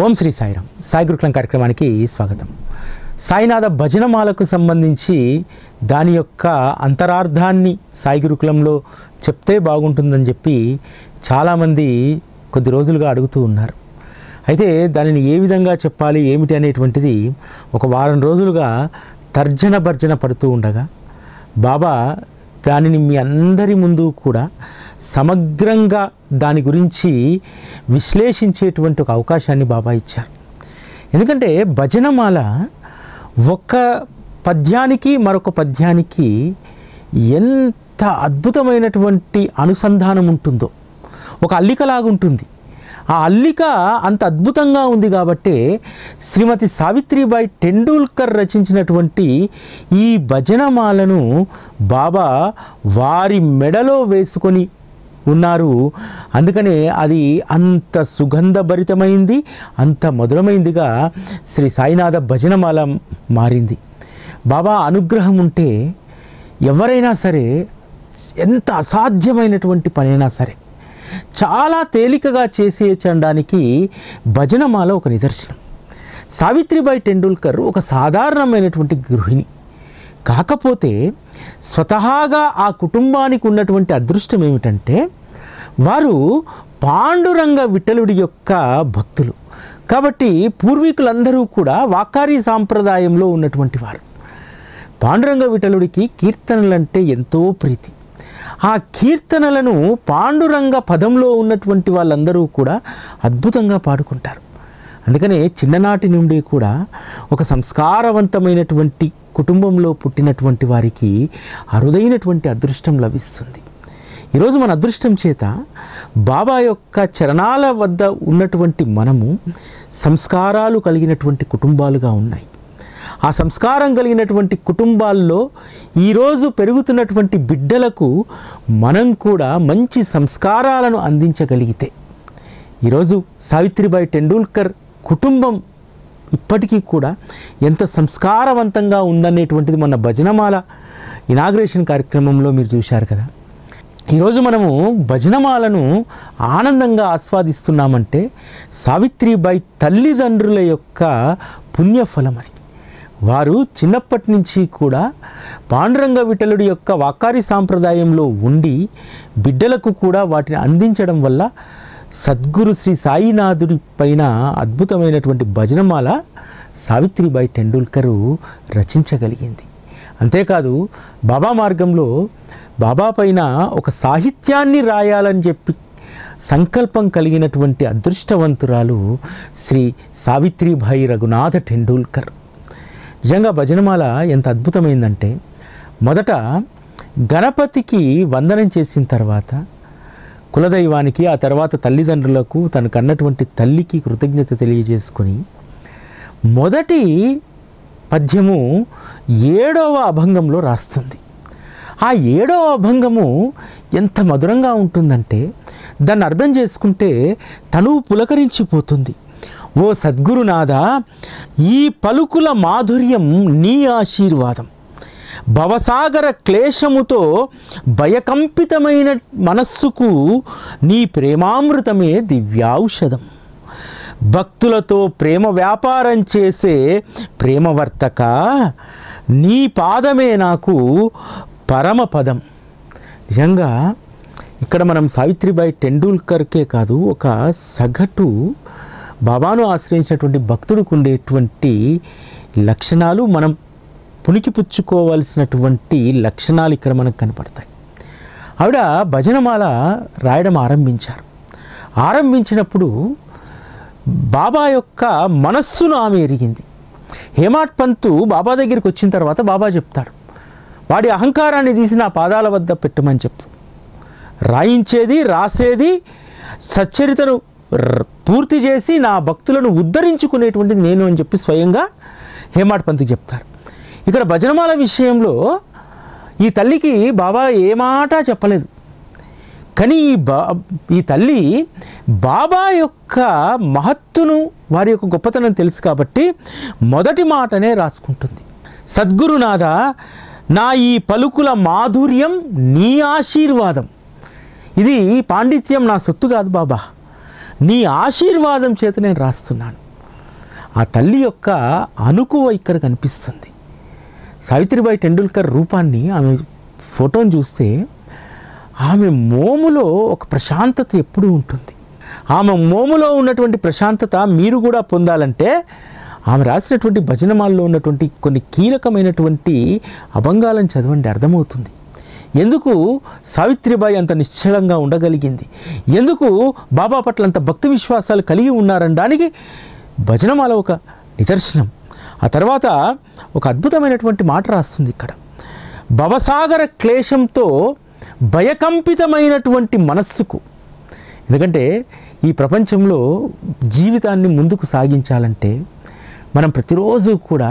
ఓం శ్రీ సాయిరామ్. సాయి గురుకులం కార్యక్రమానికి స్వాగతం. సాయినాథ భజనమాలకు సంబంధించి దాని యొక్క అంతరార్థాన్ని సాయి గురుకులంలో చెప్తే బాగుంటుందని చెప్పి చాలామంది కొద్ది రోజులుగా అడుగుతూ ఉన్నారు. అయితే దానిని ఏ విధంగా చెప్పాలి ఏమిటి అనేటువంటిది ఒక వారం రోజులుగా తర్జన భర్జన పడుతూ ఉండగా బాబా దానిని మీ అందరి ముందు కూడా సమగ్రంగా దాని గురించి విశ్లేషించేటువంటి ఒక అవకాశాన్ని బాబా ఇచ్చారు. ఎందుకంటే భజనమాల ఒక పద్యానికి మరొక పద్యానికి ఎంత అద్భుతమైనటువంటి అనుసంధానం ఉంటుందో, ఒక అల్లికలాగుంటుంది. ఆ అల్లిక అంత అద్భుతంగా ఉంది కాబట్టి శ్రీమతి సావిత్రిబాయి టెండూల్కర్ రచించినటువంటి ఈ భజనమాలను బాబా వారి మెడలో వేసుకొని ఉన్నారు. అందుకనే అది అంత సుగంధభరితమైంది, అంత మధురమైందిగా శ్రీ సాయినాథ భజనమాల మారింది. బాబా అనుగ్రహం ఉంటే ఎవరైనా సరే, ఎంత అసాధ్యమైనటువంటి పనైనా సరే చాలా తేలికగా చేసేయడానికి భజనమాల ఒక నిదర్శనం. సావిత్రిబాయి టెండూల్కర్ ఒక సాధారణమైనటువంటి గృహిణి. కాకపోతే స్వతహాగా ఆ కుటుంబానికి ఉన్నటువంటి అదృష్టం ఏమిటంటే వారు పాండురంగ విఠలుడి యొక్క భక్తులు. కాబట్టి పూర్వీకులందరూ కూడా వాకారీ సాంప్రదాయంలో ఉన్నటువంటి వారు. పాండురంగ విఠలుడికి కీర్తనలంటే ఎంతో ప్రీతి. ఆ కీర్తనలను పాండురంగ పదంలో ఉన్నటువంటి వాళ్ళందరూ కూడా అద్భుతంగా పాడుకుంటారు. అందుకనే చిన్ననాటి నుండి కూడా ఒక సంస్కారవంతమైనటువంటి కుటుంబంలో పుట్టినటువంటి వారికి అరుదైనటువంటి అదృష్టం లభిస్తుంది. ఈరోజు మన అదృష్టం చేత బాబా యొక్క చరణాల వద్ద ఉన్నటువంటి మనము సంస్కారాలు కలిగినటువంటి కుటుంబాలుగా ఉన్నాయి. ఆ సంస్కారం కలిగినటువంటి కుటుంబాల్లో ఈరోజు పెరుగుతున్నటువంటి బిడ్డలకు మనం కూడా మంచి సంస్కారాలను అందించగలిగితే, ఈరోజు సావిత్రిబాయి టెండూల్కర్ కుటుంబం ఇప్పటికీ కూడా ఎంత సంస్కారవంతంగా ఉందనేటువంటిది మన భజనమాల ఇనాగ్రేషన్ కార్యక్రమంలో మీరు చూశారు కదా. ఈరోజు మనము భజనమాలను ఆనందంగా ఆస్వాదిస్తున్నామంటే సావిత్రిబాయి తల్లిదండ్రుల యొక్క పుణ్యఫలం అది. వారు చిన్నప్పటి నుంచి కూడా పాండురంగ విఠలుడి యొక్క వాకారి సాంప్రదాయంలో ఉండి బిడ్డలకు కూడా వాటిని అందించడం వల్ల సద్గురు శ్రీ సాయినాథుడి పైన అద్భుతమైనటువంటి భజనమాల సావిత్రిబాయి టెండూల్కరు రచించగలిగింది. అంతేకాదు బాబా మార్గంలో బాబా పైన ఒక సాహిత్యాన్ని రాయాలని చెప్పి సంకల్పం కలిగినటువంటి అదృష్టవంతురాలు శ్రీ సావిత్రిబాయి రఘునాథ టెండూల్కర్. నిజంగా భజనమాల ఎంత అద్భుతమైందంటే, మొదట గణపతికి వందనం చేసిన తర్వాత కులదైవానికి, ఆ తర్వాత తల్లిదండ్రులకు, తనకు అన్నటువంటి తల్లికి కృతజ్ఞత తెలియజేసుకొని మొదటి పద్యము 7వ అభంగంలో రాస్తుంది. ఆ 7వ అభంగము ఎంత మధురంగా ఉంటుందంటే దాన్ని అర్థం చేసుకుంటే తనువు పులకరించిపోతుంది. ఓ సద్గురునాథ, ఈ పలుకుల మాధుర్యం నీ ఆశీర్వాదం, భవసాగర క్లేశముతో భయకంపితమైన మనస్సుకు నీ ప్రేమామృతమే దివ్యౌషధం, భక్తులతో ప్రేమ వ్యాపారం చేసే ప్రేమవర్తక, నీ పాదమే నాకు పరమపదం. నిజంగా ఇక్కడ మనం సావిత్రిబాయి టెండూల్కర్కే కాదు, ఒక సగటు బాబాను ఆశ్రయించినటువంటి భక్తుడికి ఉండేటువంటి లక్షణాలు, మనం పుణికిపుచ్చుకోవాల్సినటువంటి లక్షణాలు ఇక్కడ మనకు కనపడతాయి. ఆవిడ భజనమాల రాయడం ఆరంభించినప్పుడు బాబా యొక్క మనస్సును ఆమె ఎరిగింది. హేమాడ్ పంతు బాబా దగ్గరికి వచ్చిన తర్వాత బాబా చెప్తాడు, వాడి అహంకారాన్ని తీసి నా పాదాల వద్ద పెట్టమని చెప్పు, రాయించేది రాసేది సచ్చరితను పూర్తి చేసి నా భక్తులను ఉద్ధరించుకునేటువంటిది నేను అని చెప్పి స్వయంగా హేమాడ్ పంత్కి చెప్తారు. ఇక్కడ భజనమాల విషయంలో ఈ తల్లికి బాబా ఏ మాట చెప్పలేదు. కానీ ఈ తల్లి బాబా యొక్క మహత్తును, వారి యొక్క గొప్పతనం తెలుసు కాబట్టి మొదటి మాటనే రాసుకుంటుంది. సద్గురునాథ, నా ఈ పలుకుల మాధుర్యం నీ ఆశీర్వాదం. ఇది పాండిత్యం నా సొత్తు కాదు బాబా, నీ ఆశీర్వాదం చేత నేను రాస్తున్నాను. ఆ తల్లి యొక్క అణుకువ ఇక్కడ కనిపిస్తుంది. సావిత్రిబాయి టెండూల్కర్ రూపాన్ని, ఆమె ఫోటోని చూస్తే ఆమె మోములో ఒక ప్రశాంతత ఎప్పుడూ ఉంటుంది. ఆమె మోములో ఉన్నటువంటి ప్రశాంతత మీరు కూడా పొందాలంటే ఆమె రాసినటువంటి భజనమాల్లో ఉన్నటువంటి కొన్ని కీలకమైనటువంటి అభంగాలను చదవండి, అర్థమవుతుంది. ఎందుకు సావిత్రిబాయి అంత నిశ్చలంగా ఉండగలిగింది, ఎందుకు బాబా పట్ల అంత భక్తి విశ్వాసాలు కలిగి ఉన్నారనడానికి భజనమాల ఒక నిదర్శనం. ఆ తర్వాత ఒక అద్భుతమైనటువంటి మాట రాస్తుంది ఇక్కడ. భవసాగర క్లేశంతో భయకంపితమైనటువంటి మనస్సుకు, ఎందుకంటే ఈ ప్రపంచంలో జీవితాన్ని ముందుకు సాగించాలంటే మనం ప్రతిరోజు కూడా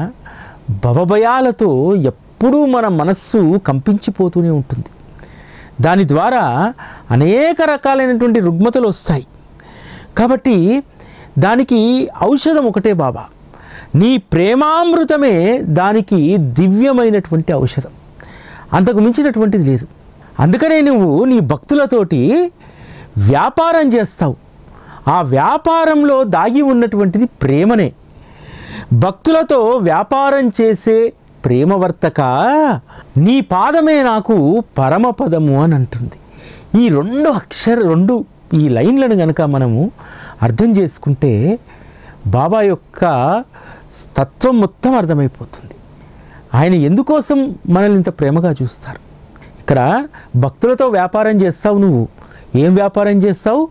భవభయాలతో ఎప్పుడూ మన మనస్సు కంపించిపోతూనే ఉంటుంది. దాని ద్వారా అనేక రకాలైనటువంటి రుగ్మతలు వస్తాయి. కాబట్టి దానికి ఔషధం ఒకటే బాబా, నీ ప్రేమామృతమే దానికి దివ్యమైనటువంటి ఔషధం, అంతకు మించినటువంటిది లేదు. అందుకనే నువ్వు నీ భక్తులతోటి వ్యాపారం చేస్తావు. ఆ వ్యాపారంలో దాగి ఉన్నటువంటిది ప్రేమనే. భక్తులతో వ్యాపారం చేసే ప్రేమవర్తక, నీ పాదమే నాకు పరమపదము అని అంటుంది. ఈ రెండు ఈ లైన్లను కనుక మనము అర్థం చేసుకుంటే బాబా యొక్క తత్వం మొత్తం అర్థమైపోతుంది. ఆయన ఎందుకోసం మనల్ని ఇంత ప్రేమగా చూస్తారు. ఇక్కడ భక్తులతో వ్యాపారం చేస్తావు. నువ్వు ఏం వ్యాపారం చేస్తావు?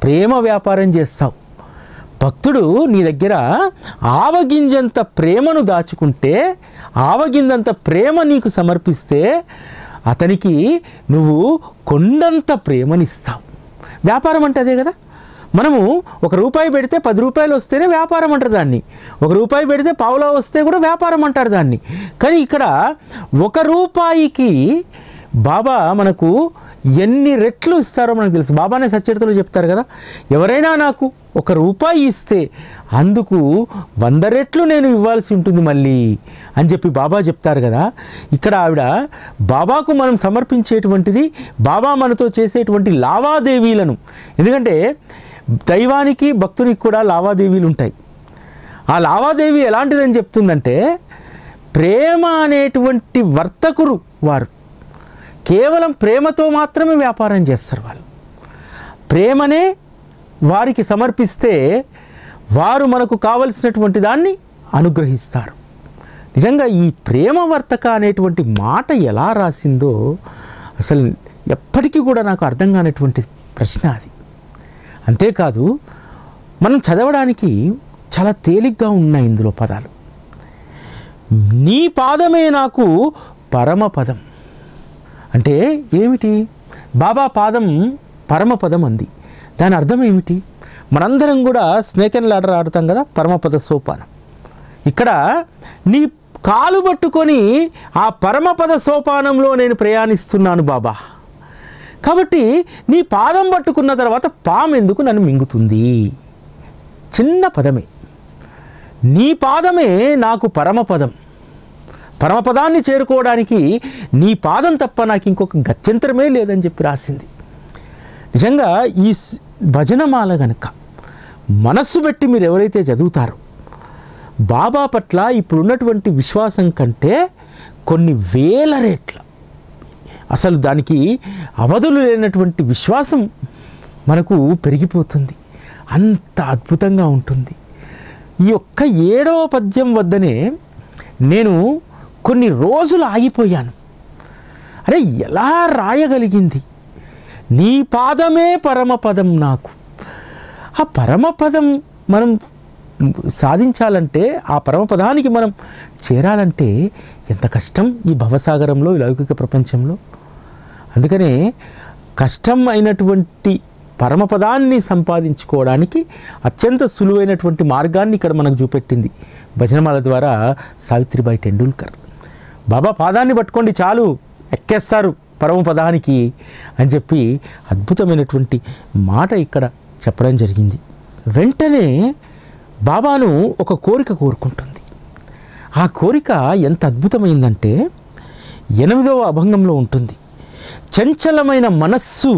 ప్రేమ వ్యాపారం చేస్తావు. భక్తుడు నీ దగ్గర ఆవగింజంత ప్రేమను దాచుకుంటే, ఆవగింజంత ప్రేమ నీకు సమర్పిస్తే అతనికి నువ్వు కొండంత ప్రేమనిస్తావు. వ్యాపారం అంటే అదే కదా. మనము ₹1 పెడితే ₹10 వస్తేనే వ్యాపారం అంటారు దాన్ని. ₹1 పెడితే పావులా వస్తే కూడా వ్యాపారం అంటారు దాన్ని. కానీ ఇక్కడ ₹1కి బాబా మనకు ఎన్ని రెట్లు ఇస్తారో మనకు తెలుసు. బాబానే సచ్చరితలో చెప్తారు కదా, ఎవరైనా నాకు ₹1 ఇస్తే అందుకు 100 రెట్లు నేను ఇవ్వాల్సి ఉంటుంది మళ్ళీ అని చెప్పి బాబా చెప్తారు కదా. ఇక్కడ ఆవిడ బాబాకు మనం సమర్పించేటువంటిది, బాబా మనతో చేసేటువంటి లావాదేవీలను, ఎందుకంటే దైవానికి భక్తునికి కూడా లావాదేవీలు ఉంటాయి. ఆ లావాదేవీ ఎలాంటిదని చెప్తుందంటే, ప్రేమ అనేటువంటి వర్తకురు వారు కేవలం ప్రేమతో మాత్రమే వ్యాపారం చేస్తారు. వాళ్ళు ప్రేమనే వారికి సమర్పిస్తే వారు మనకు కావలసినటువంటి దాన్ని అనుగ్రహిస్తారు. నిజంగా ఈ ప్రేమవర్తక అనేటువంటి మాట ఎలా రాసిందో అసలు ఎప్పటికీ కూడా నాకు అర్థం కానటువంటి ప్రశ్న అది. అంతేకాదు, మనం చదవడానికి చాలా తేలిగ్గా ఉన్నాయి ఇందులో పదాలు. నీ పాదమే నాకు పరమపదం అంటే ఏమిటి? బాబా పాదం పరమపదం అంది. దాని అర్థం ఏమిటి? మనందరం కూడా స్నేక్ అండ్ లాడర్ ఆడతాం కదా, పరమపద సోపానం. ఇక్కడ నీ కాలు పట్టుకొని ఆ పరమపద సోపానంలో నేను ప్రయాణిస్తున్నాను బాబా. కాబట్టి నీ పాదం పట్టుకున్న తర్వాత పాము ఎందుకు నన్ను మింగుతుంది? చిన్న పదమే. నీ పాదమే నాకు పరమపదం. పరమపదాన్ని చేరుకోవడానికి నీ పాదం తప్ప నాకు ఇంకొక గత్యంతరమే లేదని చెప్పి రాసింది. నిజంగా ఈ భజనమాల గనక మనస్సు పెట్టి మీరు ఎవరైతే చదువుతారో, బాబా పట్ల ఇప్పుడున్నటువంటి విశ్వాసం కంటే కొన్ని వేల రెట్ల, అసలు దానికి అవధులు లేనటువంటి విశ్వాసం మనకు పెరిగిపోతుంది. అంత అద్భుతంగా ఉంటుంది. ఈ ఒక్క 7వ పద్యం వద్దనే నేను కొన్ని రోజులు ఆగిపోయాను. అరే, ఎలా రాయగలిగింది? నీ పాదమే పరమపదం నాకు. ఆ పరమపదం మనం సాధించాలంటే, ఆ పరమపదానికి మనం చేరాలంటే ఎంత కష్టం ఈ భవసాగరంలో, ఈ లౌకిక ప్రపంచంలో. అందుకనే కష్టం అయినటువంటి పరమపదాన్ని సంపాదించుకోవడానికి అత్యంత సులువైనటువంటి మార్గాన్ని ఇక్కడ మనకు చూపెట్టింది భజనమాల ద్వారా సావిత్రిబాయి టెండూల్కర్. బాబా పాదాన్ని పట్టుకోండి చాలు, ఎక్కేస్తారు పరమపదానికి అని చెప్పి అద్భుతమైనటువంటి మాట ఇక్కడ చెప్పడం జరిగింది. వెంటనే బాబాను ఒక కోరిక కోరుకుంటుంది. ఆ కోరిక ఎంత అద్భుతమైందంటే 8వ అభంగంలో ఉంటుంది. చంచలమైన మనస్సు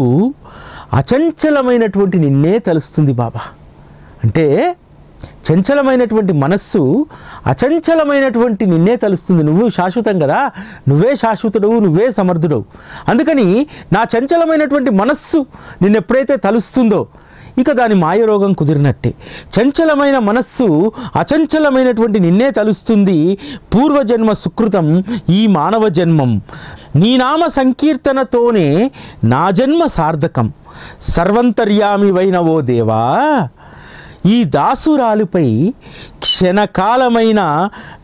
అచంచలమైనటువంటి నిన్నే తలుస్తుంది బాబా. అంటే చంచలమైనటువంటి మనస్సు అచంచలమైనటువంటి నిన్నే తలుస్తుంది. నువ్వు శాశ్వతం కదా, నువ్వే శాశ్వతుడవు, నువ్వే సమర్థుడవు. అందుకని నా చంచలమైనటువంటి మనస్సు నిన్నెప్పుడైతే తలుస్తుందో ఇక దాని మాయరోగం కుదిరినట్టే. చంచలమైన మనస్సు అచంచలమైనటువంటి నిన్నే తలుస్తుంది. పూర్వజన్మ సుకృతం ఈ మానవ జన్మం, నీ నామ సంకీర్తనతోనే నా జన్మ సార్థకం. సర్వంతర్యామి వైనవో దేవా, ఈ దాసురాలుపై క్షణకాలమైన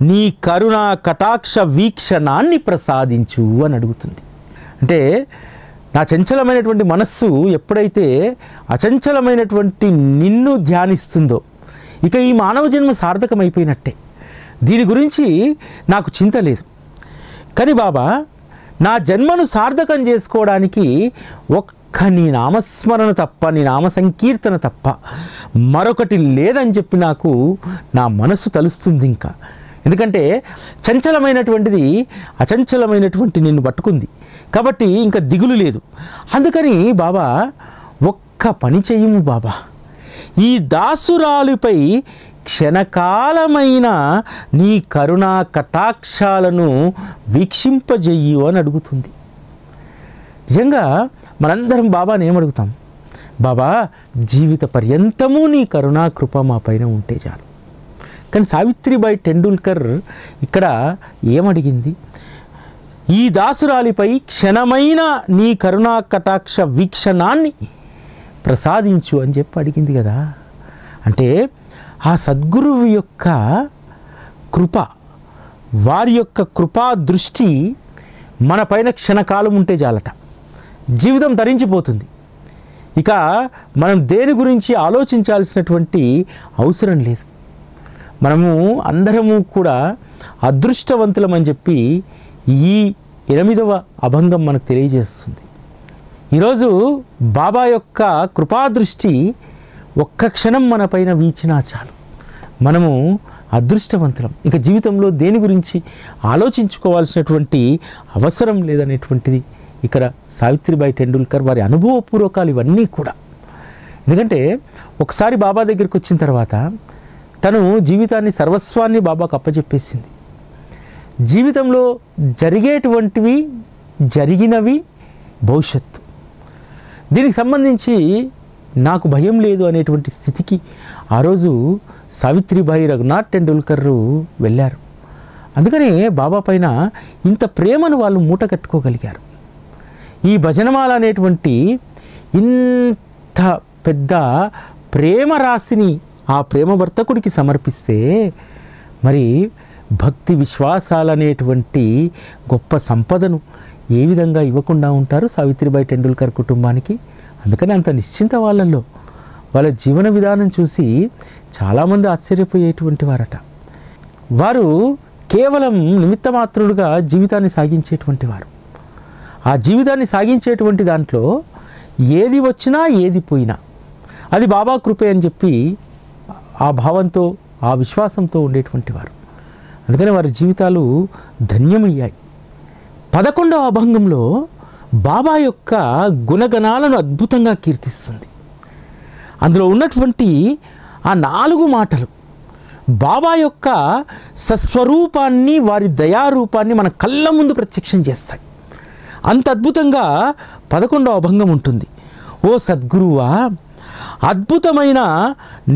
నీ కరుణా కటాక్ష వీక్షణాన్ని ప్రసాదించు అని అడుగుతుంది. అంటే నా చంచలమైనటువంటి మనస్సు ఎప్పుడైతే అచంచలమైనటువంటి నిన్ను ధ్యానిస్తుందో ఇక ఈ మానవ జన్మ సార్థకమైపోయినట్టే. దీని గురించి నాకు చింత లేదు. కానీ బాబా, నా జన్మను సార్థకం చేసుకోవడానికి ఒక్క నీ నామస్మరణ తప్ప, నీ నామ సంకీర్తన తప్ప మరొకటి లేదని చెప్పి నాకు నా మనసు తలుస్తుంది. ఇంకా ఎందుకంటే చంచలమైనటువంటిది అచంచలమైనటువంటి నిన్ను పట్టుకుంది కాబట్టి ఇంకా దిగులు లేదు. అందుకని బాబా ఒక్క పని చెయ్యము బాబా, ఈ దాసురాలుపై క్షణకాలమైన నీ కరుణా కటాక్షాలను వీక్షింపజెయ్యు అని అడుగుతుంది. నిజంగా మనందరం బాబాని ఏమడుగుతాం? బాబా, జీవిత పర్యంతము నీ కరుణా కృప మా పైన ఉంటే చాలు. కానీ సావిత్రిబాయి టెండూల్కర్ ఇక్కడ ఏమడిగింది? ఈ దాసురాలిపై క్షణమైన నీ కరుణా కటాక్ష వీక్షణాన్ని ప్రసాదించు అని చెప్పి అడిగింది కదా. అంటే ఆ సద్గురువు యొక్క కృప, వారి యొక్క కృపా దృష్టి మన పైన క్షణకాలం ఉంటే చాలట, జీవితం ధరించిపోతుంది. ఇక మనం దేని గురించి ఆలోచించాల్సినటువంటి అవసరం లేదు. మనము అందరము కూడా అదృష్టవంతులమని చెప్పి ఈ 8వ అభంగం మనకు తెలియజేస్తుంది. ఈరోజు బాబా యొక్క కృపాదృష్టి ఒక్క క్షణం మన పైన వీచినా చాలు, మనము అదృష్టవంతులం. ఇక జీవితంలో దేని గురించి ఆలోచించుకోవాల్సినటువంటి అవసరం లేదనేటువంటిది ఇక్కడ సావిత్రిబాయి టెండూల్కర్ వారి అనుభవపూర్వకాలు ఇవన్నీ కూడా. ఎందుకంటే ఒకసారి బాబా దగ్గరికి వచ్చిన తర్వాత తను జీవితాన్ని సర్వస్వాన్ని బాబాకు అప్పచెప్పేసింది. జీవితంలో జరిగేటువంటివి, జరిగినవి, భవిష్యత్తు, దీనికి సంబంధించి నాకు భయం లేదు అనేటువంటి స్థితికి ఆ రోజు సావిత్రిబాయి రఘునాథ్ టెండూల్కర్ వెళ్ళారు. అందుకనే బాబా పైన ఇంత ప్రేమను వాళ్ళు మూట కట్టుకోగలిగారు. ఈ భజనమాల అనేటువంటి ఇంత పెద్ద ప్రేమ రాశిని ఆ ప్రేమ వర్తకుడికి సమర్పిస్తే మరి భక్తి విశ్వాసాలనేటువంటి గొప్ప సంపదను ఏ విధంగా ఇవ్వకుండా ఉంటారు సావిత్రిబాయి టెండూల్కర్ కుటుంబానికి. అందుకని అంత నిశ్చింత వాళ్ళల్లో వాళ్ళ జీవన విధానం చూసి చాలామంది ఆశ్చర్యపోయేటువంటి వారట. వారు కేవలం నిమిత్తమాత్రుడుగా జీవితాన్ని సాగించేటువంటి వారు. ఆ జీవితాన్ని సాగించేటువంటి దాంట్లో ఏది వచ్చినా ఏది పోయినా అది బాబా కృపే అని చెప్పి ఆ భావంతో, ఆ విశ్వాసంతో ఉండేటువంటి వారు. అందుకని వారి జీవితాలు ధన్యమయ్యాయి. 11వ అభంగంలో బాబా యొక్క గుణగణాలను అద్భుతంగా కీర్తిస్తుంది. అందులో ఉన్నటువంటి ఆ 4 మాటలు బాబా యొక్క సస్వరూపాన్ని, వారి దయారూపాన్ని మన కళ్ళ ముందు ప్రత్యక్షం చేస్తాయి. అంత అద్భుతంగా 11వ అభంగం ఉంటుంది. ఓ సద్గురువా, అద్భుతమైన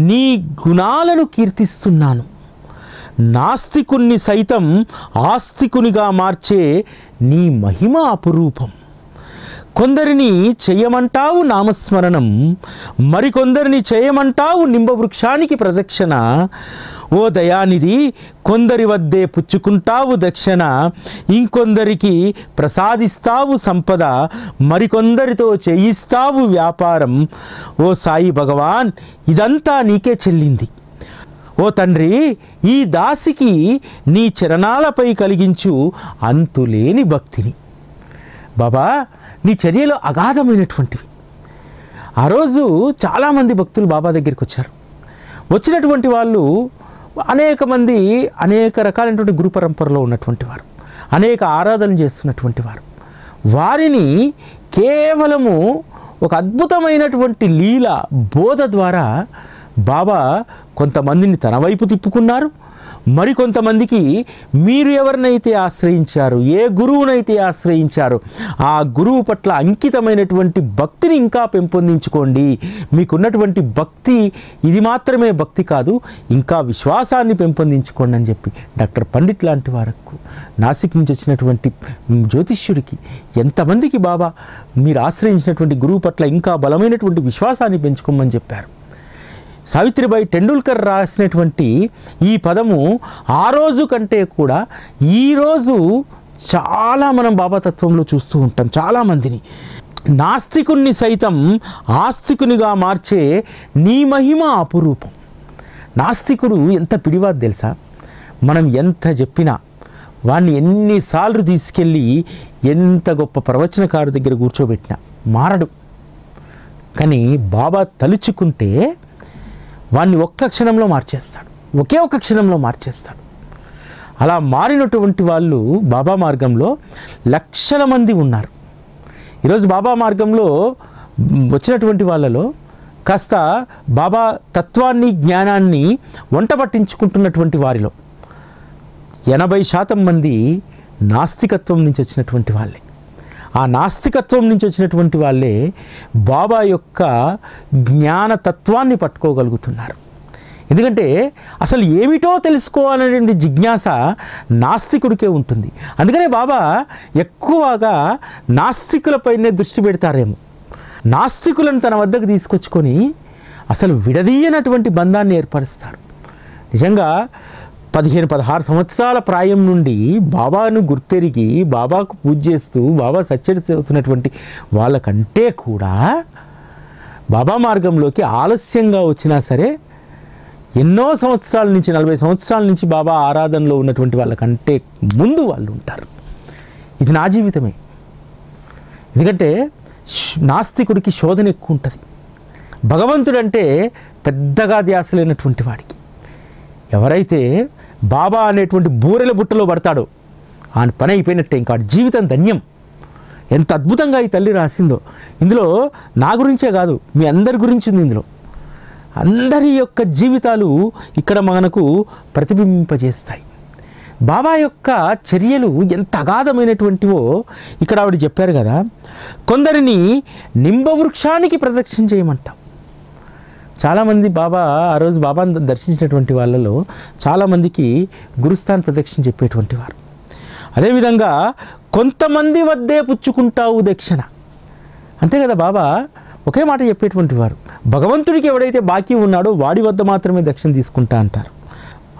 నీ గుణాలను కీర్తిస్తున్నాను. నాస్తికుణ్ణి సైతం ఆస్తికునిగా మార్చే నీ మహిమ అపురూపం. కొందరిని చేయమంటావు నామస్మరణం, మరికొందరిని చేయమంటావు నింబవృక్షానికి ప్రదక్షిణ. ఓ దయానిధి, కొందరి వద్దే పుచ్చుకుంటావు దక్షిణ, ఇంకొందరికి ప్రసాదిస్తావు సంపద, మరికొందరితో చేయిస్తావు వ్యాపారం. ఓ సాయి భగవాన్, ఇదంతా నీకే చెల్లింది. ఓ తండ్రి, ఈ దాసికి నీ చరణాలపై కలిగించు అంతులేని భక్తిని. బాబా, నీ చర్యలు అగాధమైనటువంటివి. ఆ రోజు చాలామంది భక్తులు బాబా దగ్గరికి వచ్చారు. వచ్చినటువంటి వాళ్ళు అనేక మంది అనేక రకాలైనటువంటి గురు పరంపరలో ఉన్నటువంటి వారు, అనేక ఆరాధనలు చేస్తున్నటువంటి వారు. వారిని కేవలము ఒక అద్భుతమైనటువంటి లీల బోధ ద్వారా బాబా కొంతమందిని తన వైపు తిప్పుకున్నారు, మరికొంతమందికి మీరు ఎవరినైతే ఆశ్రయించారు, ఏ గురువునైతే ఆశ్రయించారో ఆ గురువు పట్ల అంకితమైనటువంటి భక్తిని ఇంకా పెంపొందించుకోండి. మీకున్నటువంటి భక్తి ఇది మాత్రమే భక్తి కాదు, ఇంకా విశ్వాసాన్ని పెంపొందించుకోండి అని చెప్పి డాక్టర్ పండిట్ లాంటి వారికి, నాసిక్ నుంచి వచ్చినటువంటి జ్యోతిష్యుడికి, ఎంతమందికి బాబా మీరు ఆశ్రయించినటువంటి గురువు పట్ల ఇంకా బలమైనటువంటి విశ్వాసాన్ని పెంచుకోమని చెప్పారు. సావిత్రిబాయి టెండూల్కర్ రాసినటువంటి ఈ పదము ఆ రోజు కంటే కూడా ఈరోజు చాలా మనం బాబా తత్వంలో చూస్తూ ఉంటాం. చాలామందిని నాస్తికుణ్ణి సైతం ఆస్తికునిగా మార్చే నీ మహిమ అపురూపం. నాస్తికుడు ఎంత పిడివాదు తెలుసా? మనం ఎంత చెప్పినా వాడిని ఎన్నిసార్లు తీసుకెళ్ళి ఎంత గొప్ప ప్రవచనకారు దగ్గర కూర్చోబెట్టినా మారడు. కానీ బాబా తలుచుకుంటే వాడిని ఒక్క క్షణంలో మార్చేస్తాడు, ఒకే ఒక్క క్షణంలో మార్చేస్తాడు. అలా మారినటువంటి వాళ్ళు బాబా మార్గంలో లక్షల మంది ఉన్నారు. ఈరోజు బాబా మార్గంలో వచ్చినటువంటి వాళ్ళలో కాస్త బాబా తత్వాన్ని, జ్ఞానాన్ని వంట పట్టించుకుంటున్నటువంటి వారిలో 80% మంది నాస్తికత్వం నుంచి వచ్చినటువంటి వాళ్ళే. ఆ నాస్తికత్వం నుంచి వచ్చినటువంటి వాళ్ళే బాబా యొక్క జ్ఞానతత్వాన్ని పట్టుకోగలుగుతున్నారు. ఎందుకంటే అసలు ఏమిటో తెలుసుకోవాలనేటువంటి జిజ్ఞాస నాస్తికుడికే ఉంటుంది. అందుకనే బాబా ఎక్కువగా నాస్తికులపైనే దృష్టి పెడతారేమో. నాస్తికులను తన వద్దకు తీసుకొచ్చుకొని అసలు విడదీయనటువంటి బంధాన్ని ఏర్పరుస్తారు. నిజంగా 15-16 సంవత్సరాల ప్రాయం నుండి బాబాను గుర్తెరిగి బాబాకు పూజ చేస్తూ బాబా సచ్చరి చదువుతున్నటువంటి వాళ్ళకంటే కూడా బాబా మార్గంలోకి ఆలస్యంగా వచ్చినా సరే ఎన్నో సంవత్సరాల నుంచి, 40 సంవత్సరాల నుంచి బాబా ఆరాధనలో ఉన్నటువంటి వాళ్ళకంటే ముందు వాళ్ళు ఉంటారు. ఇది నా జీవితమే. ఎందుకంటే నాస్తికుడికి శోధన ఎక్కువ ఉంటుంది. భగవంతుడంటే పెద్దగా ధ్యాస లేనటువంటి వాడికి, ఎవరైతే బాబా అనేటువంటి బూరెల బుట్టలో పడతాడో ఆయన పని అయిపోయినట్టే, ఇంకా జీవితం ధన్యం. ఎంత అద్భుతంగా ఈ తల్లి రాసిందో. ఇందులో నా గురించే కాదు, మీ అందరి గురించి ఉంది. ఇందులో అందరి యొక్క జీవితాలు ఇక్కడ మనకు ప్రతిబింబింపజేస్తాయి. బాబా యొక్క చర్యలు ఎంత అగాధమైనటువంటివో ఇక్కడ ఆవిడ చెప్పారు కదా. కొందరిని నింబవృక్షానికి ప్రదక్షిణ చేయమంటాం. చాలామంది బాబా ఆ రోజు బాబాను దర్శించినటువంటి వాళ్ళలో చాలామందికి గురుస్థాన్ ప్రదక్షిణ చెప్పేటువంటి వారు. అదేవిధంగా కొంతమంది వద్దే పుచ్చుకుంటావు దక్షిణ, అంతే కదా. బాబా ఒకే మాట చెప్పేటువంటి వారు, భగవంతుడికి ఎవడైతే బాకీ ఉన్నాడో వాడి వద్ద మాత్రమే దక్షిణ తీసుకుంటా అంటారు.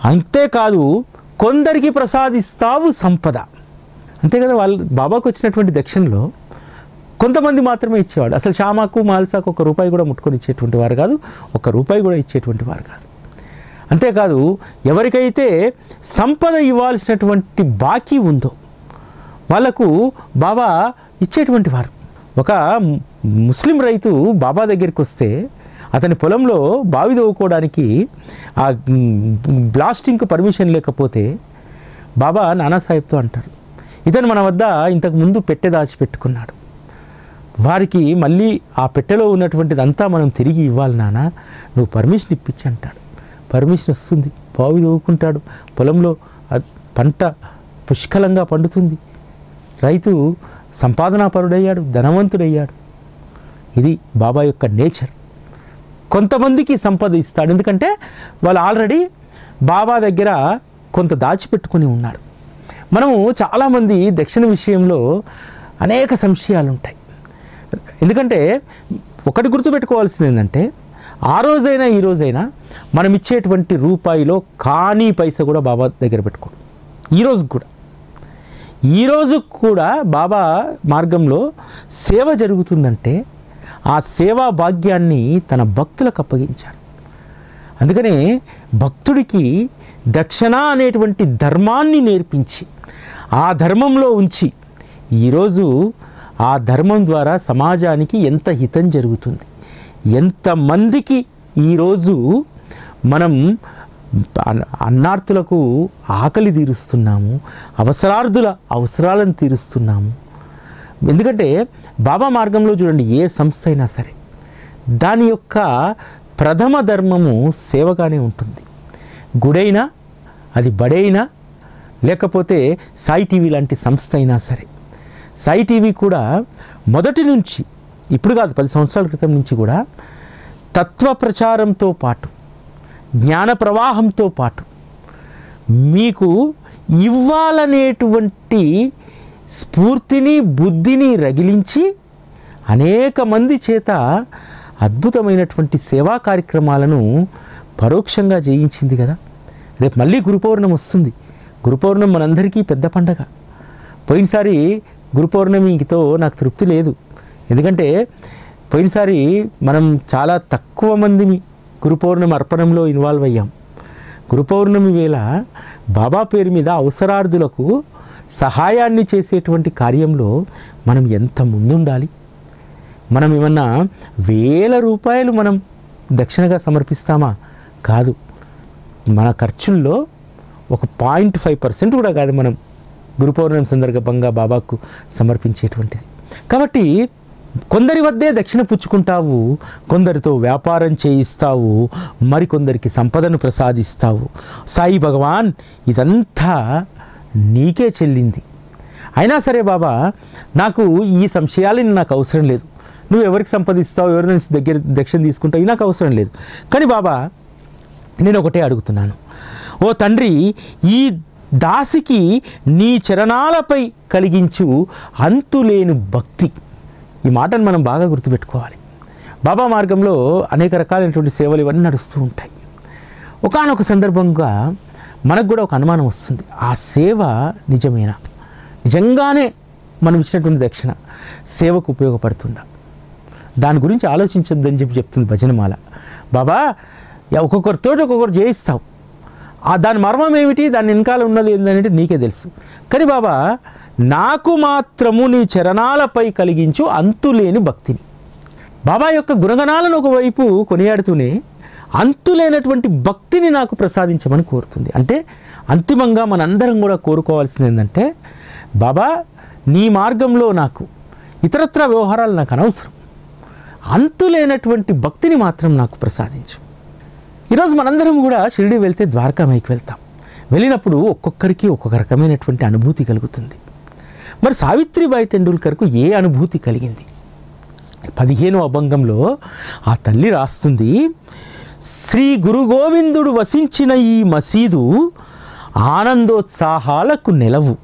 అంతేకాదు కొందరికి ప్రసాదిస్తావు సంపద, అంతే కదా. వాళ్ళు బాబాకు వచ్చినటువంటి దక్షిణలో కొంతమంది మాత్రమే ఇచ్చేవాడు. అసలు శ్యామాకు మాల్సాకు ₹1 కూడా ముట్టుకొని ఇచ్చేటువంటి వారు కాదు, ₹1 కూడా ఇచ్చేటువంటి వారు కాదు. అంతేకాదు ఎవరికైతే సంపద ఇవ్వాల్సినటువంటి బాకీ ఉందో వాళ్లకు బాబా ఇచ్చేటువంటి వారు. ఒక ముస్లిం రైతు బాబా దగ్గరికి వస్తే అతని పొలంలో బావి తవ్వుకోవడానికి ఆ బ్లాస్టింగ్కి పర్మిషన్ లేకపోతే బాబా నానాసాహెబ్తో అంటారు, ఇతను మన వద్ద ఇంతకుముందు పెట్టె దాచిపెట్టుకున్నాడు, వారికి మళ్ళీ ఆ పెట్టెలో ఉన్నటువంటిదంతా మనం తిరిగి ఇవ్వాలి నాన్న, నువ్వు పర్మిషన్ ఇప్పించి అంటాడు. పర్మిషన్ వస్తుంది, బావి తవ్వుకుంటాడు, పొలంలో పంట పుష్కలంగా పండుతుంది, రైతు సంపాదనాపరుడయ్యాడు, ధనవంతుడయ్యాడు. ఇది బాబా యొక్క నేచర్. కొంతమందికి సంపద ఇస్తాడు, ఎందుకంటే వాళ్ళు ఆల్రెడీ బాబా దగ్గర కొంత దాచిపెట్టుకొని ఉన్నారు. మనము చాలామంది దక్షిణ విషయంలో అనేక సంశయాలు ఉంటాయి. ఎందుకంటే ఒకటి గుర్తుపెట్టుకోవాల్సింది ఏంటంటే, ఆ రోజైనా ఈ రోజైనా మనం ఇచ్చేటువంటి రూపాయిలో కానీ పైసా కూడా బాబా దగ్గర పెట్టుకోడు. ఈరోజు కూడా బాబా మార్గంలో సేవ జరుగుతుందంటే ఆ సేవా భాగ్యాన్ని తన భక్తులకు అప్పగించాడు. అందుకనే భక్తుడికి దక్షిణ అనేటువంటి ధర్మాన్ని నేర్పించి ఆ ధర్మంలో ఉంచి ఈరోజు ఆ ధర్మం ద్వారా సమాజానికి ఎంత హితం జరుగుతుంది, ఎంతమందికి ఈరోజు మనం అన్నార్తులకు ఆకలి తీరుస్తున్నాము, అవసరార్థుల అవసరాలను తీరుస్తున్నాము. ఎందుకంటే బాబా మార్గంలో చూడండి, ఏ సంస్థ అయినా సరే దాని యొక్క ప్రథమ ధర్మము సేవగానే ఉంటుంది. గుడైనా, అది బడైనా, లేకపోతే సాయి టీవీ లాంటి సంస్థ అయినా సరే. సాయి టీవీ కూడా మొదటి నుంచి, ఇప్పుడు కాదు 10 సంవత్సరాల క్రితం నుంచి కూడా తత్వ ప్రచారంతో పాటు, జ్ఞాన ప్రవాహంతో పాటు మీకు ఇవ్వాలనేటువంటి స్ఫూర్తిని, బుద్ధిని రగిలించి అనేక మంది చేత అద్భుతమైనటువంటి సేవా కార్యక్రమాలను పరోక్షంగా చేయించింది కదా. రేపు మళ్ళీ గురు పౌర్ణమి వస్తుంది. గురు పౌర్ణమి మనందరికీ పెద్ద పండగ. పోయినసారి గురు పౌర్ణమితో నాకు తృప్తి లేదు. ఎందుకంటే పోయినసారి మనం చాలా తక్కువ మంది గురు పౌర్ణమి అర్పణంలో ఇన్వాల్వ్ అయ్యాం. గురు పౌర్ణమి వేళ బాబా పేరు మీద అవసరార్థులకు సహాయాన్ని చేసేటువంటి కార్యంలో మనం ఎంత ముందుండాలి. మనం ఏమన్నా వేల రూపాయలు మనం దక్షిణగా సమర్పిస్తామా? కాదు. మన ఖర్చుల్లో ఒక 0.5% కూడా కాదు మనం గురు పౌర్ణమి సందర్భంగా బాబాకు సమర్పించేటువంటిది. కాబట్టి కొందరి వద్దే దక్షిణ పుచ్చుకుంటావు, కొందరితో వ్యాపారం చేయిస్తావు, మరికొందరికి సంపదను ప్రసాదిస్తావు. సాయి భగవాన్ ఇదంతా నీకే చెల్లింది. అయినా సరే బాబా, నాకు ఈ సంశయాలని నాకు అవసరం లేదు. నువ్వు ఎవరికి సంపాదిస్తావు, ఎవరి నుంచి దక్షిణ తీసుకుంటావు, నాకు అవసరం లేదు. కానీ బాబా, నేను ఒకటే అడుగుతున్నాను. ఓ తండ్రి, ఈ దాసికి నీ చరణాలపై కలిగించు అంతులేని భక్తి. ఈ మాటను మనం బాగా గుర్తుపెట్టుకోవాలి. బాబా మార్గంలో అనేక రకాలైనటువంటి సేవలు ఇవన్నీ నడుస్తూ ఉంటాయి. ఒకానొక సందర్భంగా మనకు కూడా ఒక అనుమానం వస్తుంది. ఆ సేవ నిజమేనా? నిజంగానే మనం ఇచ్చినటువంటి దక్షిణ సేవకు ఉపయోగపడుతుందా? దాని గురించి ఆలోచించొద్దని చెప్తుంది భజనమాల. బాబా, ఒక్కొక్కరితో ఒక్కొక్కరు చేయిస్తావు. దాని మర్మం ఏమిటి, దాని వెనకాల ఉన్నది ఏంటంటే నీకే తెలుసు. కానీ బాబా, నాకు మాత్రము నీ చరణాలపై కలిగించు అంతులేని భక్తిని. బాబా యొక్క గుణగణాలను ఒకవైపు కొనియాడుతూనే అంతులేనటువంటి భక్తిని నాకు ప్రసాదించమని కోరుతుంది. అంటే అంతిమంగా మనందరం కూడా కోరుకోవాల్సింది ఏంటంటే, బాబా, నీ మార్గంలో నాకు ఇతరత్ర వ్యవహారాలు నాకు అనవసరం, అంతులేనటువంటి భక్తిని మాత్రం నాకు ప్రసాదించు. ఈరోజు మనందరం కూడా షిరిడి వెళ్తే ద్వారకామాయికి వెళ్తాం. వెళ్ళినప్పుడు ఒక్కొక్కరికి ఒక్కొక్క రకమైనటువంటి అనుభూతి కలుగుతుంది. మరి సావిత్రిబాయి టెండూల్కర్కు ఏ అనుభూతి కలిగింది? 15వ అభంగంలో ఆ తల్లి రాస్తుంది, శ్రీ గురు గోవిందుడు వసించిన ఈ మసీదు ఆనందోత్సాహాలకు నెలవు,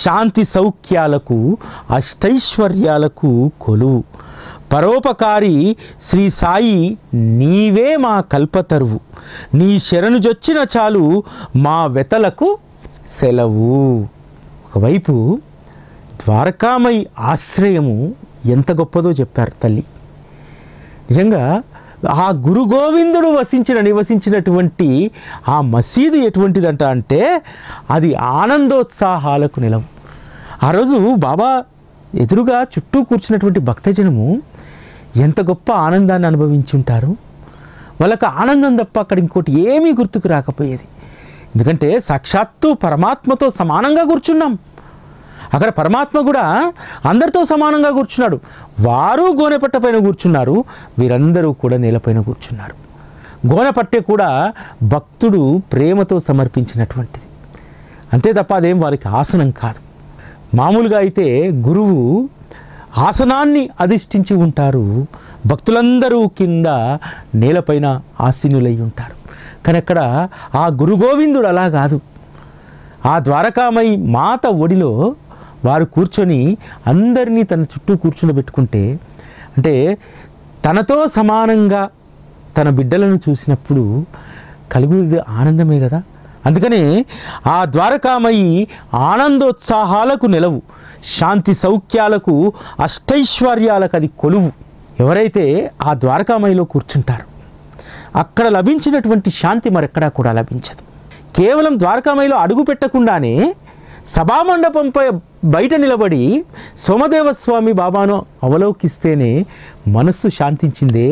శాంతి సౌఖ్యాలకు అష్టైశ్వర్యాలకు కొలువు, పరోపకారి శ్రీ సాయి నీవే మా కల్పతరువు, నీ శరణుజొచ్చిన చాలు మా వెతలకు సెలవు. ఒకవైపు ద్వారకామయి ఆశ్రయము ఎంత గొప్పదో చెప్పారు తల్లి. నిజంగా ఆ గురు గోవిందుడు నివసించినటువంటి ఆ మసీదు ఎటువంటిదంట అంటే అది ఆనందోత్సాహాలకు నిలవు. ఆ రోజు బాబా ఎదురుగా చుట్టూ కూర్చున్నటువంటి భక్తజనము ఎంత గొప్ప ఆనందాన్ని అనుభవించి ఉంటారు. వాళ్ళకి ఆనందం తప్ప అక్కడ ఇంకోటి ఏమీ గుర్తుకు రాకపోయేది. ఎందుకంటే సాక్షాత్తు పరమాత్మతో సమానంగా కూర్చున్నాం. అక్కడ పరమాత్మ కూడా అందరితో సమానంగా కూర్చున్నాడు. వారు గోనెపట్ట పైన కూర్చున్నారు, వీరందరూ కూడా నేలపైన కూర్చున్నారు. గోనెపట్టె కూడా భక్తుడు ప్రేమతో సమర్పించినటువంటిది, అంతే తప్ప అదేం వారికి ఆసనం కాదు. మామూలుగా అయితే గురువు ఆసనాన్ని అధిష్ఠించి ఉంటారు, భక్తులందరూ కింద నేలపైన ఆసీనులై ఉంటారు. కానీ అక్కడ ఆ గురు గోవిందుడు అలా కాదు. ఆ ద్వారకామయి మాత ఒడిలో వారు కూర్చొని అందరినీ తన చుట్టూ కూర్చుండబెట్టుకుంటే, అంటే తనతో సమానంగా తన బిడ్డలను చూసినప్పుడు కలుగుది ఆనందమే కదా. అందుకనే ఆ ద్వారకామయి ఆనందోత్సాహాలకు నెలవు, శాంతి సౌఖ్యాలకు అష్టైశ్వర్యాలకు అది కొలువు. ఎవరైతే ఆ ద్వారకామయిలో కూర్చుంటారో అక్కడ లభించినటువంటి శాంతి మరెక్కడా కూడా లభించదు. కేవలం ద్వారకామయిలో అడుగు పెట్టకుండానే సభామండపంపై బయట నిలబడి సోమదేవస్వామి బాబాను అవలోకిస్తేనే మనస్సు శాంతించిందే.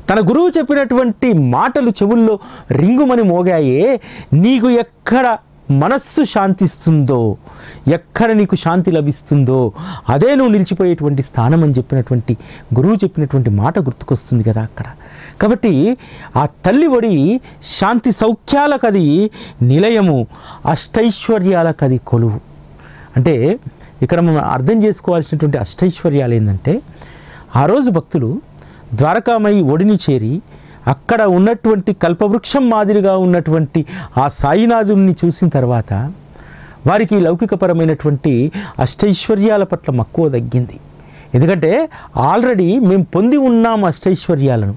తన గురువు చెప్పినటువంటి మాటలు చెవుల్లో రింగుమని మోగాయే. నీకు ఎక్కడ మనస్సు శాంతిస్తుందో, ఎక్కడ నీకు శాంతి లభిస్తుందో అదే నువ్వు నిలిచిపోయేటువంటి స్థానం అని చెప్పినటువంటి గురువు చెప్పినటువంటి మాట గుర్తుకొస్తుంది కదా అక్కడ. కాబట్టి ఆ తల్లి ఒడి శాంతి సౌఖ్యాలకది నిలయము, అష్టైశ్వర్యాలకది కొలువు. అంటే ఇక్కడ మనం అర్థం చేసుకోవాల్సినటువంటి అష్టైశ్వర్యాలు ఏంటంటే, ఆ రోజు భక్తులు ద్వారకామయి ఒడిని చేరి అక్కడ ఉన్నటువంటి కల్పవృక్షం మాదిరిగా ఉన్నటువంటి ఆ సాయినాథుని చూసిన తర్వాత వారికి లౌకికపరమైనటువంటి అష్టైశ్వర్యాల పట్ల మక్కువ తగ్గింది. ఎందుకంటే ఆల్రెడీ మేము పొంది ఉన్నాం అష్టైశ్వర్యాలను.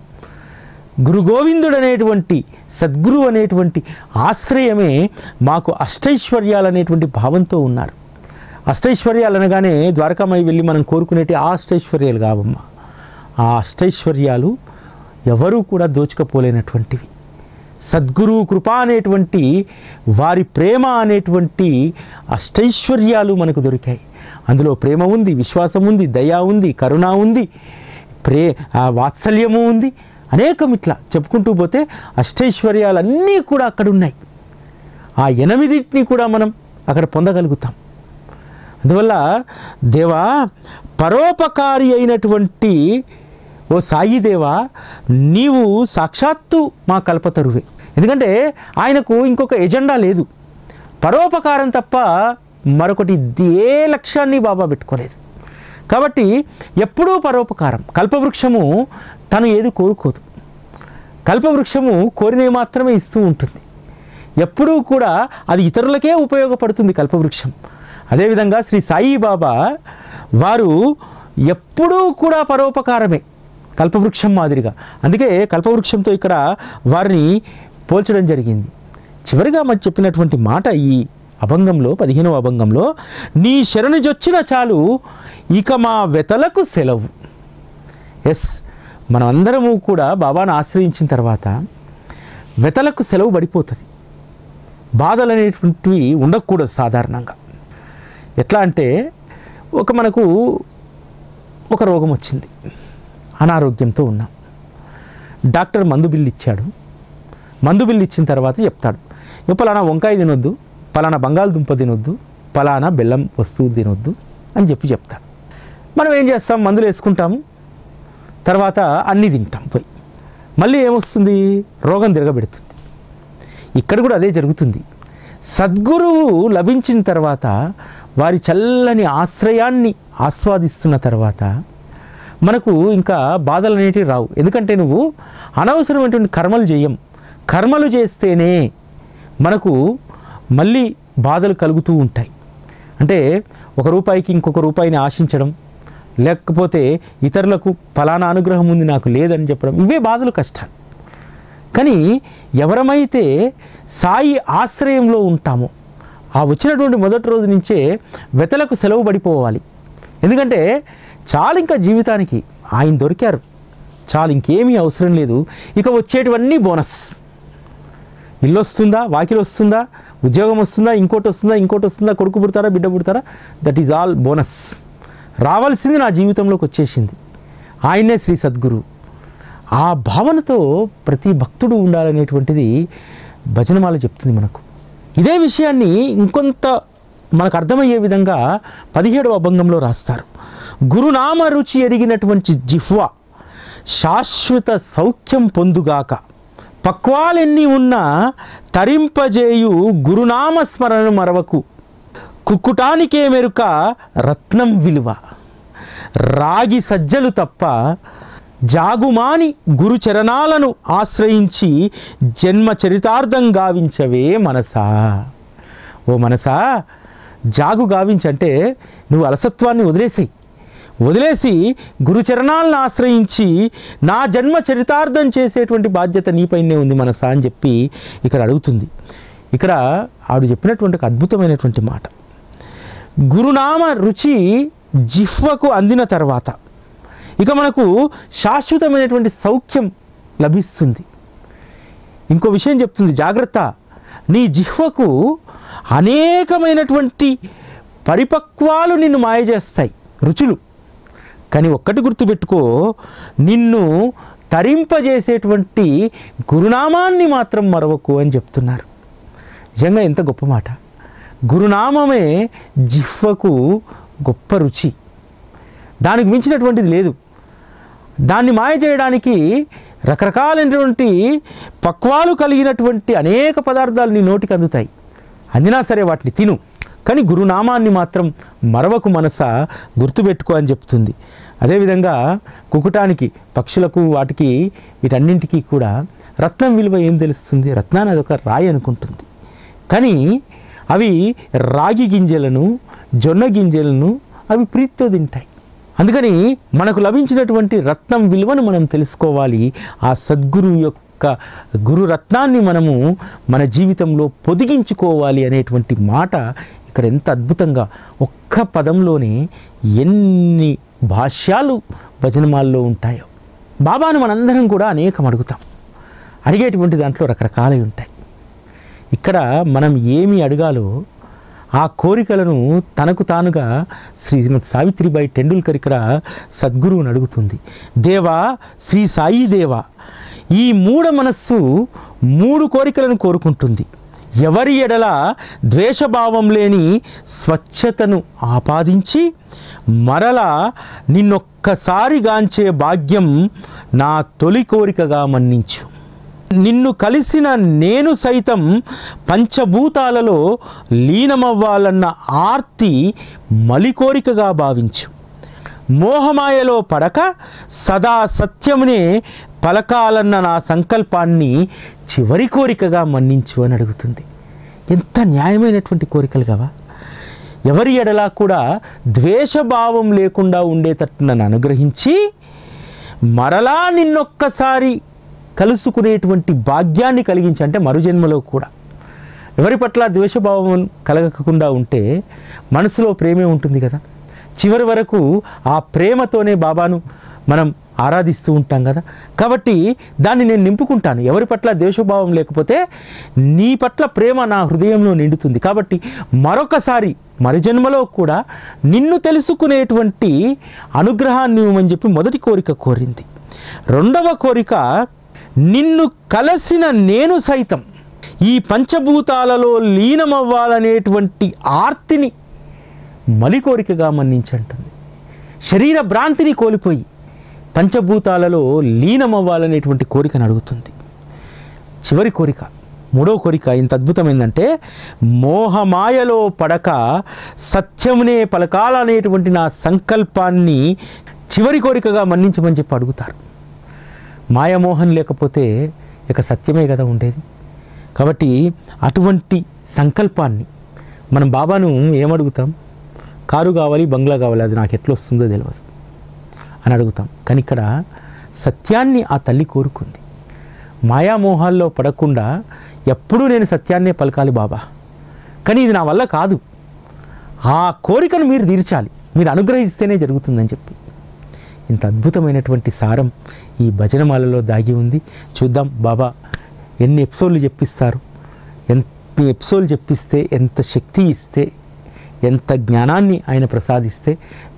గురు గోవిందుడు అనేటువంటి సద్గురు అనేటువంటి ఆశ్రయమే మాకు అష్టైశ్వర్యాలు అనేటువంటి భావంతో ఉన్నారు. అష్టైశ్వర్యాలు అనగానే ద్వారకామయి వెళ్ళి మనం కోరుకునేటి ఆ అష్టైశ్వర్యాలు కావమ్మా. ఆ అష్టైశ్వర్యాలు ఎవరూ కూడా దోచుకపోలేనటువంటివి. సద్గురు కృప అనేటువంటి వారి ప్రేమ అనేటువంటి అష్టైశ్వర్యాలు మనకు దొరికాయి. అందులో ప్రేమ ఉంది, విశ్వాసం ఉంది, దయ ఉంది, కరుణ ఉంది, వాత్సల్యము ఉంది, అనేకం ఇట్లా చెప్పుకుంటూ పోతే అష్టైశ్వర్యాలన్నీ కూడా అక్కడ ఉన్నాయి. ఆ 8టిని కూడా మనం అక్కడ పొందగలుగుతాం. అందువల్ల దేవా, పరోపకారి అయినటువంటి ఓ సాయిదేవా, నీవు సాక్షాత్తు మా కల్పతరువే. ఎందుకంటే ఆయనకు ఇంకొక ఎజెండా లేదు, పరోపకారం తప్ప మరొకటి ఏ లక్ష్యాన్ని బాబా పెట్టుకోలేదు. కాబట్టి ఎప్పుడూ పరోపకారం. కల్పవృక్షము తను ఏది కోరుకోదు, కల్పవృక్షము కోరినవి మాత్రమే ఇస్తూ ఉంటుంది. ఎప్పుడూ కూడా అది ఇతరులకే ఉపయోగపడుతుంది కల్పవృక్షం. అదేవిధంగా శ్రీ సాయిబాబా వారు ఎప్పుడూ కూడా పరోపకారమే, కల్పవృక్షం మాదిరిగా. అందుకే కల్పవృక్షంతో ఇక్కడ వారిని పోల్చడం జరిగింది. చివరిగా మరి చెప్పినటువంటి మాట ఈ అభంగంలో, 15వ అభంగంలో, నీ శరణు జొచ్చిన చాలు ఇక మా వెతలకు సెలవు. ఎస్, మనమందరము కూడా బాబాను ఆశ్రయించిన తర్వాత వెతలకు సెలవు పడిపోతుంది. బాధలు అనేటువంటివి ఉండకూడదు సాధారణంగా. ఎట్లా అంటే, మనకు ఒక రోగం వచ్చింది, అనారోగ్యంతో ఉన్నాం. డాక్టర్ మందు బిల్లు ఇచ్చాడు. మందు బిల్లు ఇచ్చిన తర్వాత చెప్తాడు, పలానా వంకాయ తినొద్దు, పలానా బంగాళదుంప తినొద్దు, పలానా బెల్లం వస్తువు తినొద్దు అని చెప్తాడు. మనం ఏం చేస్తాం, మందులు వేసుకుంటాము, తర్వాత అన్నీ తింటాం. పోయి మళ్ళీ ఏమొస్తుంది, రోగం తిరగబెడుతుంది. ఇక్కడ కూడా అదే జరుగుతుంది. సద్గురువు లభించిన తర్వాత, వారి చల్లని ఆశ్రయాన్ని ఆస్వాదిస్తున్న తర్వాత మనకు ఇంకా బాధలు అనేటివి రావు. ఎందుకంటే నువ్వు అనవసరమైనటువంటి కర్మలు చేయం. కర్మలు చేస్తేనే మనకు మళ్ళీ బాధలు కలుగుతూ ఉంటాయి. అంటే ఒక రూపాయికి ఇంకొక రూపాయిని ఆశించడం, లేకపోతే ఇతరులకు ఫలానా అనుగ్రహం ఉంది నాకు లేదని చెప్పడం, ఇవే బాధలు, కష్టాలు. కానీ ఎవరమైతే సాయి ఆశ్రయంలో ఉంటామో, ఆ వచ్చినటువంటి మొదటి రోజు నుంచే వెతలకు సెలవు పడిపోవాలి. ఎందుకంటే చాలు, ఇంకా జీవితానికి ఆయన దొరికారు, చాలు, ఇంకేమీ అవసరం లేదు. ఇక వచ్చేటివన్నీ బోనస్. ఇల్లు వస్తుందా, వాకిలు వస్తుందా, ఉద్యోగం వస్తుందా, ఇంకోటి వస్తుందా, కొడుకు పుడతారా, బిడ్డ పుడతారా, దట్ ఈజ్ ఆల్ బోనస్. రావాల్సింది నా జీవితంలోకి వచ్చేసింది. ఆయనే శ్రీ సద్గురు. ఆ భావనతో ప్రతి భక్తుడు ఉండాలనేటువంటిది భజనమాల చెప్తుంది మనకు. ఇదే విషయాన్ని ఇంకొంత మనకు అర్థమయ్యే విధంగా 17వ అభంగంలో రాస్తారు. గురునామ రుచి ఎరిగినటువంటి జిహ్వ శాశ్వత సౌఖ్యం పొందుగాక, పక్వాలెన్ని ఉన్నా తరింపజేయు గురునామ స్మరణ మరవకు, కుక్కుటానికే మెరుక రత్నం విలువ, రాగి సజ్జలు తప్ప జాగుమాని గురు చరణాలను ఆశ్రయించి జన్మ చరితార్థం గావించవే మనసా. ఓ మనసా, జాగు గావించంటే నువ్వు అలసత్వాన్ని వదిలేసి గురుచరణాలను ఆశ్రయించి నా జన్మ చరితార్థం చేసేటువంటి బాధ్యత నీపైనే ఉంది మనసా అని చెప్పి ఇక్కడ అడుగుతుంది. ఇక్కడ ఆవిడ చెప్పినటువంటి ఒక అద్భుతమైనటువంటి మాట, గురునామ రుచి జిహ్వకు అందిన తర్వాత ఇక మనకు శాశ్వతమైనటువంటి సౌఖ్యం లభిస్తుంది. ఇంకో విషయం చెప్తుంది, జాగ్రత్త, నీ జిహ్వకు అనేకమైనటువంటి పరిపక్వాలు నిన్ను మాయ చేస్తాయి, రుచులు. కానీ ఒక్కటి గుర్తుపెట్టుకో, నిన్ను తరింపజేసేటువంటి గురునామాన్ని మాత్రం మరవకు అని చెప్తున్నారు. నిజంగా ఎంత గొప్ప మాట. గురునామమే జిహ్వకు గొప్ప రుచి, దానికి మించినటువంటిది లేదు. దాన్ని మాయ చేయడానికి రకరకాలైనటువంటి పక్వాలు కలిగినటువంటి అనేక పదార్థాలు నీ నోటికి అందుతాయి, అందినా సరే వాటిని తిను, కానీ గురునామాన్ని మాత్రం మరవకు మనసా, గుర్తుపెట్టుకో అని చెప్తుంది. అదేవిధంగా కుకుటానికి, పక్షులకు, వాటికి వీటన్నింటికీ కూడా రత్నం విలువ ఏం తెలుస్తుంది? రత్నాన్ని అదొక రాయి అనుకుంటుంది. కానీ అవి రాగి గింజలను, జొన్న గింజలను అవి ప్రీతితో తింటాయి. అందుకని మనకు లభించినటువంటి రత్నం విలువను మనం తెలుసుకోవాలి. ఆ సద్గురువు యొక్క గురు రత్నాన్ని మనము మన జీవితంలో పొదిగించుకోవాలి అనేటువంటి మాట ఇక్కడ ఎంత అద్భుతంగా ఒక్క పదంలోనే ఎన్ని భాష్యాలు భజనమాల్లో ఉంటాయో. బాబాను మనందరం కూడా అనేకం అడుగుతాం, అడిగేటువంటి దాంట్లో రకరకాలవి ఉంటాయి. ఇక్కడ మనం ఏమి అడగాలో ఆ కోరికలను తనకు తానుగా శ్రీమతి సావిత్రిబాయి టెండూల్కర్ ఇక్కడ సద్గురువుని అడుగుతుంది. దేవా, శ్రీ సాయి దేవా, ఈ మూఢ మనస్సు 3 కోరికలను కోరుకుంటుంది. ఎవరి ఎడల ద్వేషభావం లేని స్వచ్ఛతను ఆపాదించి మరలా నిన్నొక్కసారి గాంచే భాగ్యం నా తొలి కోరికగా మన్నించు. నిన్ను కలిసిన నేను సైతం పంచభూతాలలో లీనమవ్వాలన్న ఆర్తి మలి కోరికగా భావించు. మోహమాయలో పడక సదా సత్యమునే పలకాలన్న నా సంకల్పాన్ని చివరి కోరికగా మన్నించు అని అడుగుతుంది. ఎంత న్యాయమైనటువంటి కోరికలు కావా! ఎవరి ఎడలా కూడా ద్వేషభావం లేకుండా ఉండేటట్టు నన్ను అనుగ్రహించి మరలా నిన్నొక్కసారి కలుసుకునేటువంటి భాగ్యాన్ని కలిగించి, అంటే మరుజన్మలో కూడా ఎవరి పట్ల ద్వేషభావం కలగకుండా ఉంటే మనసులో ప్రేమే ఉంటుంది కదా. చివరి వరకు ఆ ప్రేమతోనే బాబాను మనం ఆరాధిస్తూ ఉంటాం కదా. కాబట్టి దాన్ని నేను నింపుకుంటాను. ఎవరి పట్ల ద్వేషభావం లేకపోతే నీ పట్ల ప్రేమ నా హృదయంలో నిండుతుంది. కాబట్టి మరొకసారి మరుజన్మలో కూడా నిన్ను తెలుసుకునేటువంటి అనుగ్రహాన్ని ఇవ్వమని చెప్పి మొదటి కోరిక కోరింది. రెండవ కోరిక, నిన్ను కలిసిన నేను సైతం ఈ పంచభూతాలలో లీనమవ్వాలనేటువంటి ఆర్తిని మలి కోరికగా మన్నించంటుంది. శరీర భ్రాంతిని కోల్పోయి పంచభూతాలలో లీనమవ్వాలనేటువంటి కోరికను అడుగుతుంది. చివరి కోరిక, మూడవ కోరిక ఎంత అద్భుతమైందంటే, మోహమాయలో పడక సత్యమునే పలకాలనేటువంటి నా సంకల్పాన్ని చివరి కోరికగా మన్నించమని చెప్పి అడుగుతారు. మాయామోహం లేకపోతే ఇక సత్యమే కదా ఉండేది. కాబట్టి అటువంటి సంకల్పాన్ని మనం బాబాను ఏమడుగుతాం? కారు కావాలి, బంగ్లా కావాలి, అది నాకు ఎట్లా వస్తుందో తెలియదు అని అడుగుతాం. కానీ ఇక్కడ సత్యాన్ని ఆ తల్లి కోరుకుంది. మాయామోహాల్లో పడకుండా ఎప్పుడూ నేను సత్యాన్నే పలకాలి బాబా, కానీ ఇది నా వల్ల కాదు, ఆ కోరికను మీరు తీర్చాలి, మీరు అనుగ్రహిస్తేనే జరుగుతుందని చెప్పి ఇంత అద్భుతమైనటువంటి సారం ఈ భజనమాలలో దాగి ఉంది. చూద్దాం బాబా ఎన్ని ఎపిసోడ్లు చెప్పిస్తారు, ఎన్ని ఎపిసోడ్లు చెప్పిస్తే, ఎంత శక్తి ఇస్తే, ఎంత జ్ఞానాన్ని ఆయన ప్రసాదిస్తే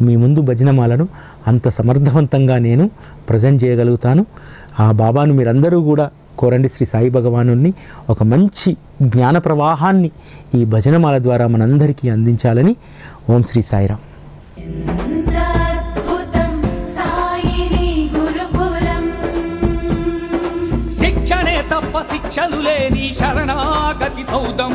మీ ముందు భజనమాలను అంత సమర్థవంతంగా నేను ప్రజెంట్ చేయగలుగుతాను. ఆ బాబాను మీరందరూ కూడా కోరండి. శ్రీ సాయి భగవానుని ఒక మంచి జ్ఞాన ప్రవాహాన్ని ఈ భజనమాల ద్వారా మనందరికీ అందించాలని. ఓం శ్రీ సాయిరాం. శిక్షణే తప్ప శిక్షలు లేని శరణాగతి సౌదం.